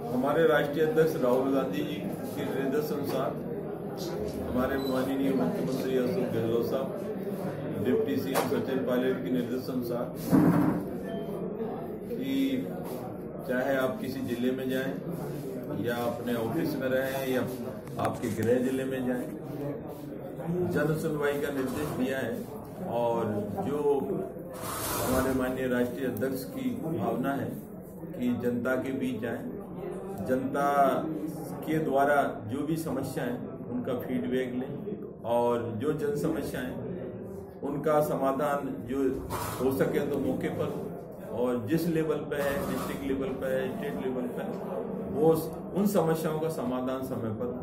हमारे राष्ट्रीय अध्यक्ष राहुल गांधी जी के निर्देश अनुसार हमारे माननीय मुख्यमंत्री अशोक गहलोत साहब, डिप्टी सीएम सचिन पायलट के निर्देश अनुसार कि चाहे आप किसी जिले में जाएं या अपने ऑफिस में रहें या आपके गृह जिले में जाएं, जन सुनवाई का निर्देश दिया है। और जो हमारे माननीय राष्ट्रीय अध्यक्ष की भावना है कि जनता के बीच आए, जनता के द्वारा जो भी समस्याएं उनका फीडबैक लें और जो जन समस्याएं उनका समाधान जो हो सके तो मौके पर हो, और जिस लेवल पे है, डिस्ट्रिक्ट लेवल पे है, स्टेट लेवल पे है, वो उन समस्याओं का समाधान समय पर हो।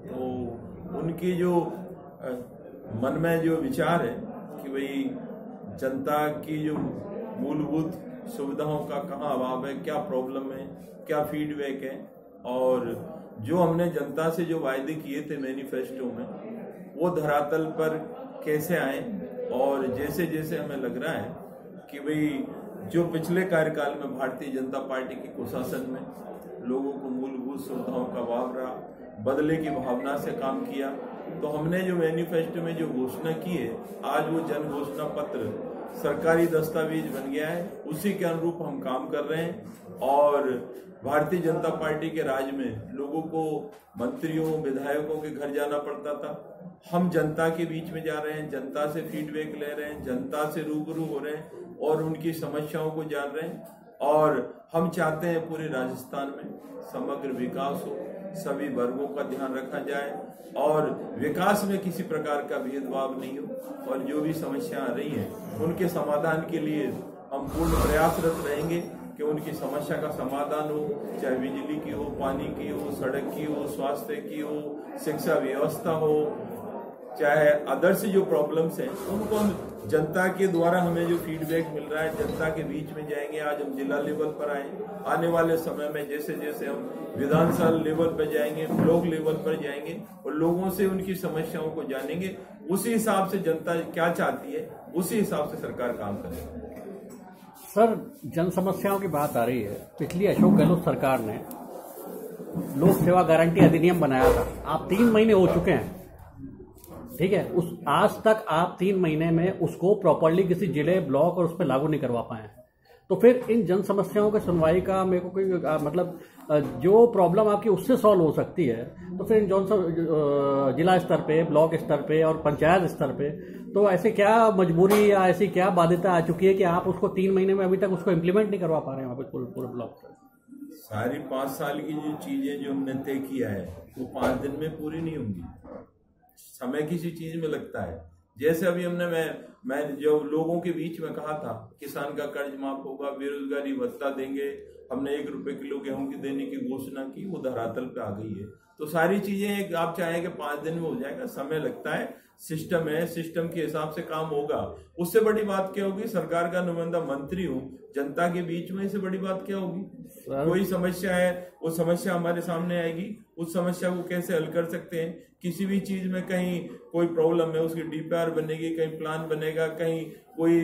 तो उनकी जो मन में जो विचार है कि भाई जनता की जो मूलभूत सुविधाओं का कहाँ अभाव है, क्या प्रॉब्लम है, क्या फीडबैक है, और जो हमने जनता से जो वायदे किए थे मैनिफेस्टो में वो धरातल पर कैसे आए। और जैसे जैसे हमें लग रहा है कि भाई जो पिछले कार्यकाल में भारतीय जनता पार्टी के कुशासन में लोगों को मूलभूत सुविधाओं का अभाव रहा, बदले की भावना से काम किया, तो हमने जो मैनिफेस्टो में जो घोषणा की है, आज वो जन घोषणा पत्र सरकारी दस्तावेज बन गया है। उसी के अनुरूप हम काम कर रहे हैं। और भारतीय जनता पार्टी के राज में लोगों को मंत्रियों विधायकों के घर जाना पड़ता था, हम जनता के बीच में जा रहे हैं, जनता से फीडबैक ले रहे हैं, जनता से रूबरू हो रहे हैं और उनकी समस्याओं को जान रहे हैं। और हम चाहते हैं पूरे राजस्थान में समग्र विकास हो, सभी वर्गों का ध्यान रखा जाए और विकास में किसी प्रकार का भेदभाव नहीं हो, और जो भी समस्या आ रही हैं उनके समाधान के लिए हम पूर्ण प्रयासरत रहेंगे कि उनकी समस्या का समाधान हो, चाहे बिजली की हो, पानी की हो, सड़क की हो, स्वास्थ्य की हो, शिक्षा व्यवस्था हो, चाहे अदर्स जो प्रॉब्लम्स हैं उनको हम जनता के द्वारा हमें जो फीडबैक मिल रहा है जनता के बीच में जाएंगे। आज हम जिला लेवल पर आए, आने वाले समय में जैसे जैसे हम विधानसभा लेवल पर जाएंगे, ब्लॉक लेवल पर जाएंगे और लोगों से उनकी समस्याओं को जानेंगे, उसी हिसाब से जनता क्या चाहती है उसी हिसाब से सरकार काम करेगी। सर, जन समस्याओं की बात आ रही है। पिछली अशोक गहलोत सरकार ने लोक सेवा गारंटी अधिनियम बनाया था। आप 3 महीने हो चुके हैं, ठीक है, उस आज तक आप 3 महीने में उसको प्रॉपरली किसी जिले ब्लॉक और उस पर लागू नहीं करवा पाए। तो फिर इन जन समस्याओं की सुनवाई का मेरे को कोई मतलब जो प्रॉब्लम आपकी उससे सॉल्व हो सकती है, तो फिर जिला स्तर पे, ब्लॉक स्तर पे और पंचायत स्तर पे तो ऐसे क्या मजबूरी या ऐसी क्या बाध्यता आ चुकी है कि आप उसको 3 महीने में अभी तक उसको इम्प्लीमेंट नहीं करवा पा रहे हैं वहाँ पे पूरे ब्लॉक से? सारी 5 साल की जो चीजें जो हमने तय किया है वो 5 दिन में पूरी नहीं होंगी। समय किसी चीज में लगता है। जैसे अभी मैं जो लोगों के बीच में कहा था किसान का कर्ज माफ होगा, बेरोजगारी भत्ता देंगे, हमने 1 रुपए किलो गेहूं की देने की घोषणा की, वो धरातल पे आ गई है। तो सारी चीजें आप चाहेंगे 5 दिन में हो जाएगा, समय लगता है, सिस्टम है, सिस्टम के हिसाब से काम होगा। उससे बड़ी बात क्या होगी, सरकार का नुमाइंदा मंत्री हूँ, जनता के बीच में इससे बड़ी बात क्या होगी? कोई समस्या है, वो समस्या हमारे सामने आएगी, उस समस्या को कैसे हल कर सकते हैं। किसी भी चीज में कहीं कोई प्रॉब्लम है, उसकी डीपीआर बनेगी, कहीं प्लान बनेगा, कहीं कोई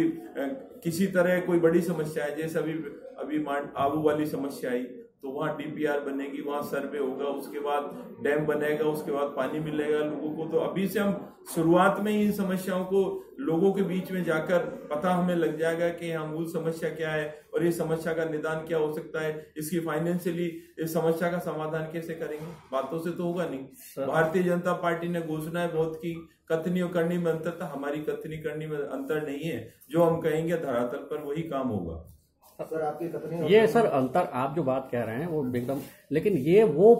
किसी तरह कोई बड़ी समस्या है, जैसे अभी आबू वाली समस्या आई, तो वहाँ डीपीआर बनेगी, वहाँ सर्वे होगा, उसके बाद डैम बनेगा, उसके बाद पानी मिलेगा लोगों को। तो अभी से हम शुरुआत में ही इन समस्याओं को लोगों के बीच में जाकर पता हमें लग जाएगा कि यहाँ मूल समस्या क्या है और ये समस्या का निदान क्या हो सकता है, इसकी फाइनेंशियली इस समस्या का समाधान कैसे करेंगे। बातों से तो होगा नहीं। भारतीय जनता पार्टी ने घोषणाएं बहुत की, कथनी और करनी में अंतर था, हमारी कथनी करनी में अंतर नहीं है। जो हम कहेंगे धरातल पर वही काम होगा। सर, आपकी ये सर अंतर आप जो बात कह रहे हैं वो एकदम, लेकिन ये वो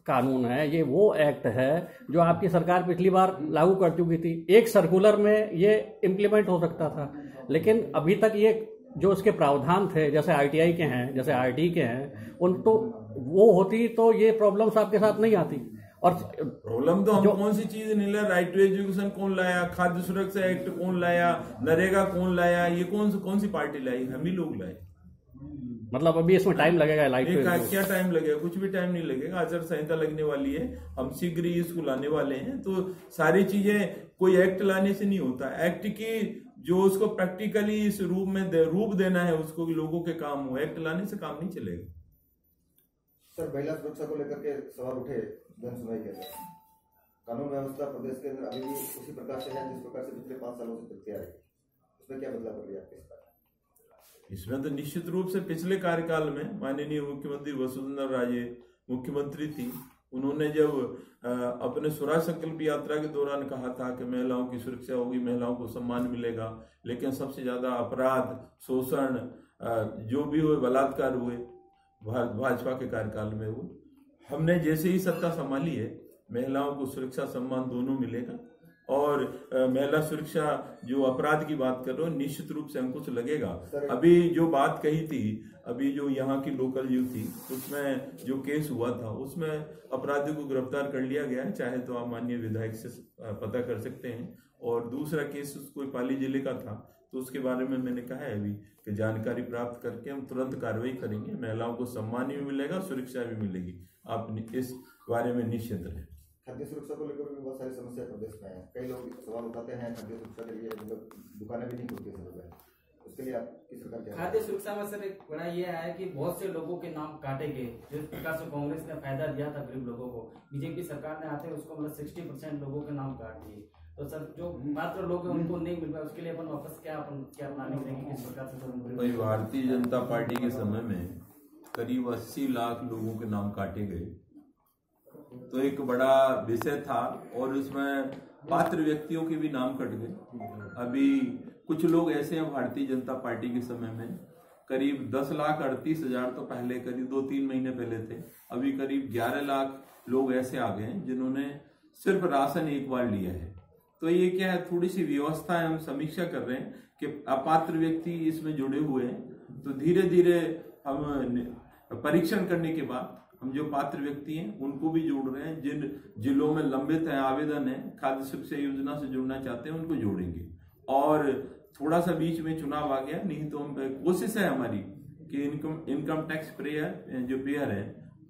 कानून है, ये वो एक्ट है जो आपकी सरकार पिछली बार लागू कर चुकी थी। एक सर्कुलर में ये इम्प्लीमेंट हो सकता था, लेकिन अभी तक ये जो इसके प्रावधान थे, जैसे आईटीआई के हैं, जैसे आरटी के हैं, उन तो वो होती तो ये प्रॉब्लम्स आपके साथ नहीं आती। और प्रॉब्लम तो हम कौन सी चीज नहीं लाया, राइट टू एजुकेशन कौन लाया, खाद्य सुरक्षा एक्ट कौन लाया, नरेगा कौन लाया, ये कौन सी पार्टी लाई? हम ही लोग लाए। मतलब अभी इसमें टाइम लगेगा? क्या टाइम लगेगा? कुछ भी टाइम नहीं लगेगा। आचार संहिता लगने वाली है, हम शीघ्र ही इसको लाने वाले हैं। तो सारी चीजें कोई एक्ट लाने से नहीं होता। एक्ट की जो उसको प्रैक्टिकली इस रूप में रूप देना है, उसको लोगों के काम हो। एक्ट लाने से काम नहीं चलेगा। सर, महिला सुरक्षा को लेकर के सवाल उठे जन सुनवाई के अंदर। कानून व्यवस्था प्रदेश के अंदर अभी भी उसी प्रकार से है जिस प्रकार से पिछले 5 सालों से चलती आ रही है, उसमें क्या बदलाव कर लिया आपके इस बार? इसमें तो निश्चित रूप से पिछले कार्यकाल में माननीय मुख्यमंत्री वसुंधरा राजे मुख्यमंत्री थी, उन्होंने जब अपने स्वराज संकल्प यात्रा के दौरान कहा था कि महिलाओं की सुरक्षा होगी, महिलाओं को सम्मान मिलेगा, लेकिन सबसे ज्यादा अपराध, शोषण, जो भी हुए, बलात्कार हुए भाजपा के कार्यकाल में हुए। हमने जैसे ही सत्ता संभाली है, महिलाओं को सुरक्षा सम्मान दोनों मिलेगा और महिला सुरक्षा, जो अपराध की बात कर रहे हो, निश्चित रूप से अंकुश लगेगा। अभी जो बात कही थी, अभी जो यहाँ की लोकल न्यूज थी, उसमें जो केस हुआ था, उसमें अपराधी को गिरफ्तार कर लिया गया है, चाहे तो आप माननीय विधायक से पता कर सकते हैं। और दूसरा केस कोई पाली जिले का था, तो उसके बारे में मैंने कहा है अभी कि जानकारी प्राप्त करके हम तुरंत कार्रवाई करेंगे। महिलाओं को सम्मान भी मिलेगा, सुरक्षा भी मिलेगी, आप इस बारे में निश्चिंत रहें। खाद्य सुरक्षा को लेकर भी बहुत सारी समस्या प्रदेश में है। कई लोग सवाल उठाते हैं खाद्य सुरक्षा के लिए, मतलब दुकानें भी नहीं खुलती है, उसके लिए आप किस प्रकार क्या? खाद्य सुरक्षा में सर एक बड़ा ये है कि बहुत से लोगों के नाम काटे गए, जिस प्रकार से कांग्रेस ने फायदा दिया था गरीब लोगों को, बीजेपी सरकार ने आते उसको मतलब 60% लोगों के नाम काट दिए। तो सर जो मात्र लोग हैं उनको नहीं मिल पाया, उसके लिए अपन वापस क्या प्लानिंग करेंगे, किस प्रकार से? भारतीय जनता पार्टी के समय में करीब 80 लाख लोगों के नाम काटे गए, तो एक बड़ा विषय था और उसमें पात्र व्यक्तियों के भी नाम कट गए। अभी कुछ लोग ऐसे हैं भारतीय जनता पार्टी के समय में, करीब 10,38,000 तो पहले, करीब 2-3 महीने पहले थे, अभी करीब 11 लाख लोग ऐसे आ गए हैं जिन्होंने सिर्फ राशन एक बार लिया है। तो ये क्या है, थोड़ी सी व्यवस्था है, हम समीक्षा कर रहे हैं कि अपात्र व्यक्ति इसमें जुड़े हुए हैं, तो धीरे धीरे हम परीक्षण करने के बाद हम जो पात्र व्यक्ति हैं उनको भी जोड़ रहे हैं। जिन जिलों में लंबित है आवेदन है, खाद्य सुरक्षा योजना से जुड़ना चाहते हैं, उनको जोड़ेंगे। और थोड़ा सा बीच में चुनाव आ गया, नहीं तो हम कोशिश है हमारी कि इनकम टैक्स पेयर है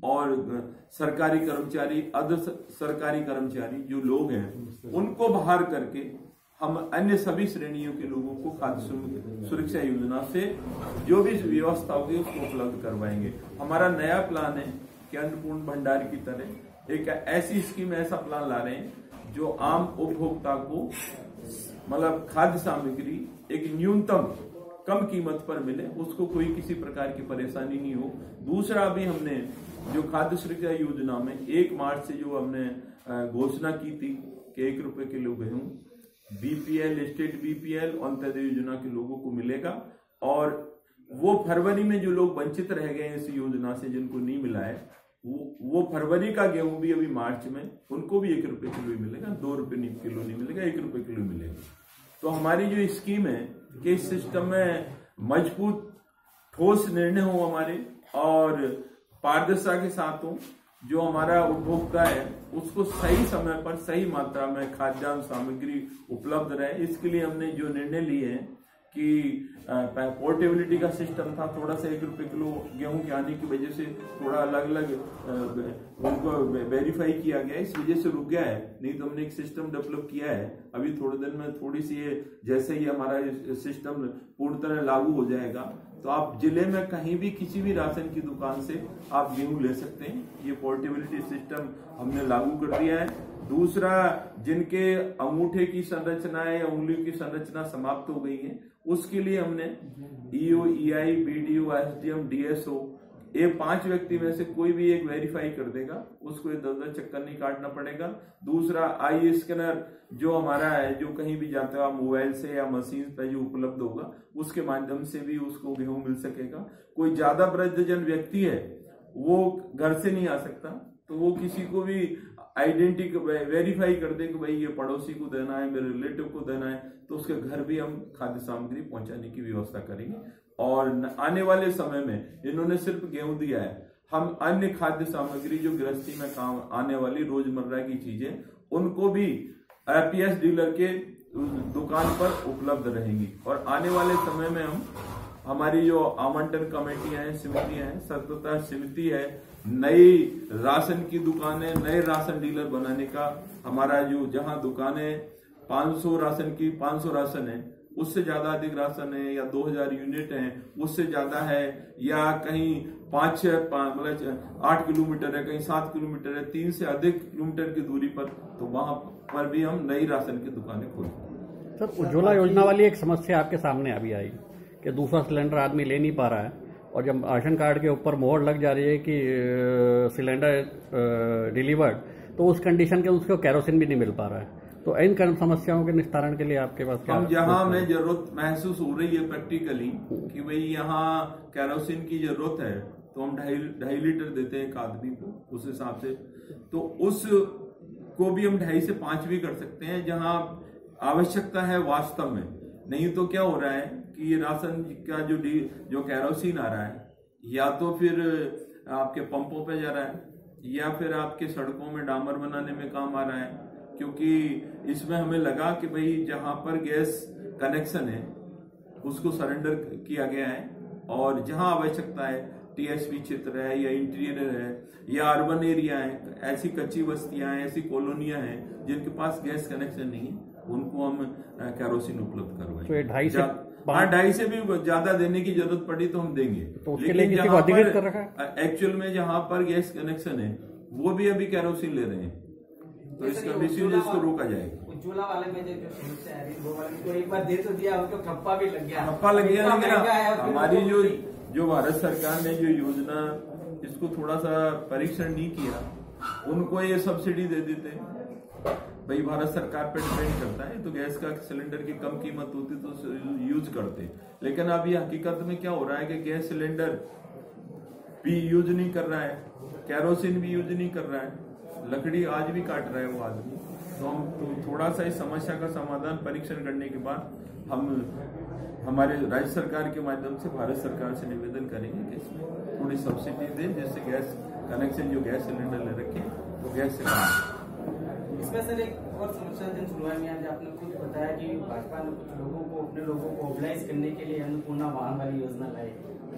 और सरकारी कर्मचारी, अर्ध सरकारी कर्मचारी जो लोग हैं, उनको बाहर करके हम अन्य सभी श्रेणियों के लोगों को खाद्य सुरक्षा योजना से जो भी व्यवस्था होगी उसको उपलब्ध करवाएंगे। हमारा नया प्लान है कि अन्नपूर्ण भंडार की तरह एक ऐसी स्कीम, ऐसा प्लान ला रहे हैं जो आम उपभोक्ता को मतलब खाद्य सामग्री एक न्यूनतम कम कीमत पर मिले, उसको कोई किसी प्रकार की परेशानी नहीं हो। दूसरा, भी हमने जो खाद्य सुरक्षा योजना में 1 मार्च से जो हमने घोषणा की थी कि 1 रुपए किलो गेहूं बीपीएल, स्टेट बीपीएल, अंत्योदय योजना के लोगों को मिलेगा। और वो फरवरी में जो लोग वंचित रह गए इस योजना से, जिनको नहीं मिला है, वो फरवरी का गेहूं भी अभी मार्च में उनको भी 1 रुपए किलो ही मिलेगा, 2 रुपए किलो नहीं मिलेगा, 1 रुपए किलो मिलेगा। तो हमारी जो स्कीम है कि इस सिस्टम में मजबूत ठोस निर्णय हो हमारे और पारदर्शिता के साथ हो, जो हमारा उपभोक्ता है उसको सही समय पर सही मात्रा में खाद्यान्न सामग्री उपलब्ध रहे। इसके लिए हमने जो निर्णय लिए हैं कि पोर्टेबिलिटी का सिस्टम था, थोड़ा सा 1 रुपए किलो गेहूं के आने की वजह से थोड़ा अलग अलग उनको वेरीफाई किया गया, इस वजह से रुक गया है। नहीं तो हमने एक सिस्टम डेवलप किया है, अभी थोड़े दिन में थोड़ी सी जैसे ही हमारा सिस्टम पूर्ण तरह लागू हो जाएगा तो आप जिले में कहीं भी किसी भी राशन की दुकान से आप गेहूं ले सकते हैं। ये पोर्टेबिलिटी सिस्टम हमने लागू कर दिया है। दूसरा, जिनके अंगूठे की संरचना या उंगलियों की संरचना समाप्त हो गई है, उसके लिए हमने EO, EI, BDO, SDM, DSO, ये 5 व्यक्ति में से कोई भी एक वेरीफाई कर देगा, उसको 10 चक्कर नहीं काटना पड़ेगा। दूसरा, आई स्कैनर जो हमारा है, जो कहीं भी जाता है मोबाइल से या मशीन पर जो उपलब्ध होगा, उसके माध्यम से भी उसको गेहूं मिल सकेगा। कोई ज्यादा वृद्धजन व्यक्ति है, वो घर से नहीं आ सकता, तो वो किसी को भी आइडेंटिटी वेरीफाई कर दे कि भाई ये पड़ोसी को देना है, मेरे रिलेटिव को देना है, तो उसके घर भी हम खाद्य सामग्री पहुंचाने की व्यवस्था करेंगे। और आने वाले समय में इन्होंने सिर्फ गेहूं दिया है, हम अन्य खाद्य सामग्री जो गृहस्थी में काम आने वाली रोजमर्रा की चीजें, उनको भी एपीएस डीलर के दुकान पर उपलब्ध रहेंगी। और आने वाले समय में हम हमारी जो आवंटन कमेटियां हैं, समितियां हैं, सततः समिति है, नई राशन की दुकानें, नए राशन डीलर बनाने का हमारा जो, जहां दुकानें 500 राशन की 500 राशन है, उससे ज्यादा अधिक राशन है, या 2000 यूनिट है उससे ज्यादा है, या कहीं 8 किलोमीटर है, कहीं 7 किलोमीटर है, 3 से अधिक किलोमीटर की दूरी पर, तो वहां पर भी हम नई राशन की दुकानें खोलेंगे। सर, उज्ज्वला योजना वाली एक समस्या आपके सामने अभी आई कि दूसरा सिलेंडर आदमी ले नहीं पा रहा है, और जब राशन कार्ड के ऊपर मोहर लग जा रही है कि सिलेंडर डिलीवर्ड, तो उस कंडीशन के उसको कैरोसिन भी नहीं मिल पा रहा है। तो इन समस्याओं के निस्तारण के लिए आपके पास क्या? हम जहां हमें जरूरत महसूस हो रही है प्रैक्टिकली कि भाई यहाँ कैरोसिन की जरूरत है, तो हम 2.5 लीटर देते हैं एक आदमी को, उस हिसाब से तो उस को भी हम 2.5 से 5 भी कर सकते हैं जहां आवश्यकता है वास्तव में। नहीं तो क्या हो रहा है कि ये राशन का जो कैरोसिन आ रहा है, या तो फिर आपके पंपों पे जा रहा है, या फिर आपके सड़कों में डामर बनाने में काम आ रहा है, क्योंकि इसमें हमें लगा कि भाई जहां पर गैस कनेक्शन है उसको सरेंडर किया गया है, और जहां आवश्यकता है टीएसपी क्षेत्र है या इंटीरियर है या अर्बन एरिया है, ऐसी कच्ची बस्तियां हैं, ऐसी कॉलोनियां हैं जिनके पास गैस कनेक्शन नहीं है, उनको हम कैरोसिन उपलब्ध करवाएं। तो 2.5 से भी ज्यादा देने की जरूरत पड़ी तो हम देंगे, तो उसके लिए किसी को अधिकृत कर रखा है? एक्चुअल में जहां पर गैस कनेक्शन है वो भी अभी कैरोसिन ले रहे हैं, तो इसका मिसयूज इसको रोका जाएगा। उज्ज्वला वाले में जो समस्या है वो वाले को एक बार दे तो दिया, उनको ठप्पा भी लग गया, लेकिन हमारी जो भारत सरकार ने जो योजना इसको थोड़ा सा परीक्षण नहीं किया, उनको ये सब्सिडी दे देते हैं। भाई भारत सरकार पे डिपेंड करता है, तो गैस का सिलेंडर की कम कीमत होती तो यूज करते, लेकिन अब ये हकीकत में क्या हो रहा है कि गैस सिलेंडर भी यूज नहीं कर रहा है, कैरोसिन भी यूज नहीं कर रहा है, लकड़ी आज भी काट रहा है वो आदमी। तो हम थोड़ा सा इस समस्या का समाधान परीक्षण करने के बाद हम हमारे राज्य सरकार के माध्यम से भारत सरकार से निवेदन करेंगे कि इसमें थोड़ी सब्सिडी दें, जिससे गैस कनेक्शन जो गैस सिलेंडर ले रखे तो गैस से इसमें सर एक और समस्या जन सुनवाई में आज आपने खुद बताया कि भाजपा ने कुछ लोगों को, अपने लोगों को मोबिलाइज करने के लिए अन्नपूर्णा वाहन वाली योजना लाई,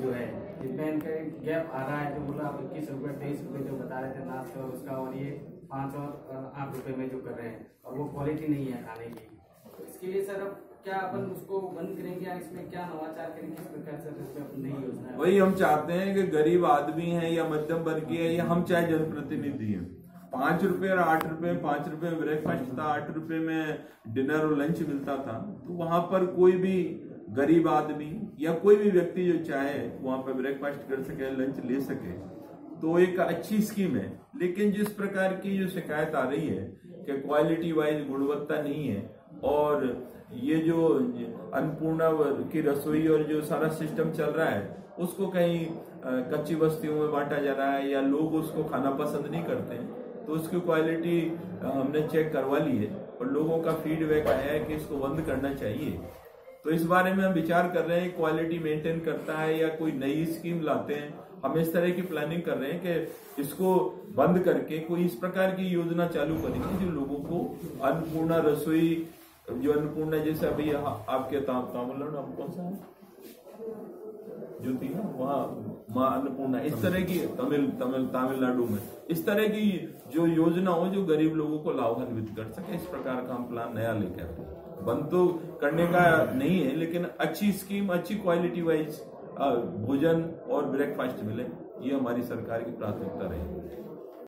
जो है जिसमें इनका गैप आ रहा है, जो बोला आप 21 रुपए 23 रुपए जो बता रहे थे नाश्ता और उसका, और ये 5 और 8 रुपए में जो कर रहे हैं, और वो क्वालिटी नहीं है खाने की। तो इसके लिए सर अब क्या अपन उसको बंद करेंगे, या इसमें क्या नवाचार करेंगे, किस प्रकार से इसमें अपनी नई योजना है? वही हम चाहते हैं कि गरीब आदमी है या मध्यम वर्गीय है, या हम चाहे जनप्रतिनिधि हैं, 5 रुपए और 8 रुपए, 5 रुपए में ब्रेकफास्ट था, 8 रुपए में डिनर और लंच मिलता था, तो वहां पर कोई भी गरीब आदमी या कोई भी व्यक्ति जो चाहे वहां पर ब्रेकफास्ट कर सके, लंच ले सके, तो एक अच्छी स्कीम है। लेकिन जिस प्रकार की जो शिकायत आ रही है कि क्वालिटी वाइज गुणवत्ता नहीं है, और ये जो अन्नपूर्णा की रसोई और जो सारा सिस्टम चल रहा है उसको कहीं कच्ची बस्तियों में बांटा जा रहा है, या लोग उसको खाना पसंद नहीं करते हैं, तो उसकी क्वालिटी हमने चेक करवा ली है और लोगों का फीडबैक आया है कि इसको बंद करना चाहिए। तो इस बारे में हम विचार कर रहे हैं, क्वालिटी मेंटेन करता है या कोई नई स्कीम लाते हैं। हम इस तरह की प्लानिंग कर रहे हैं कि इसको बंद करके कोई इस प्रकार की योजना चालू करेंगे जो लोगों को अन्नपूर्णा रसोई, जो अन्नपूर्णा जैसे अभी आपके तमिलनाडु नाम कौन सा है जो थी ना वहाँ माँ अन्नपूर्णा, इस तरह की तमिलनाडु में इस तरह की जो योजना हो जो गरीब लोगों को लाभान्वित कर सके, इस प्रकार का हम प्लान नया लेकर आते हैं। बंद तो करने का नहीं है, लेकिन अच्छी स्कीम, अच्छी क्वालिटी वाइज भोजन और ब्रेकफास्ट मिले, ये हमारी सरकार की प्राथमिकता रहेगी।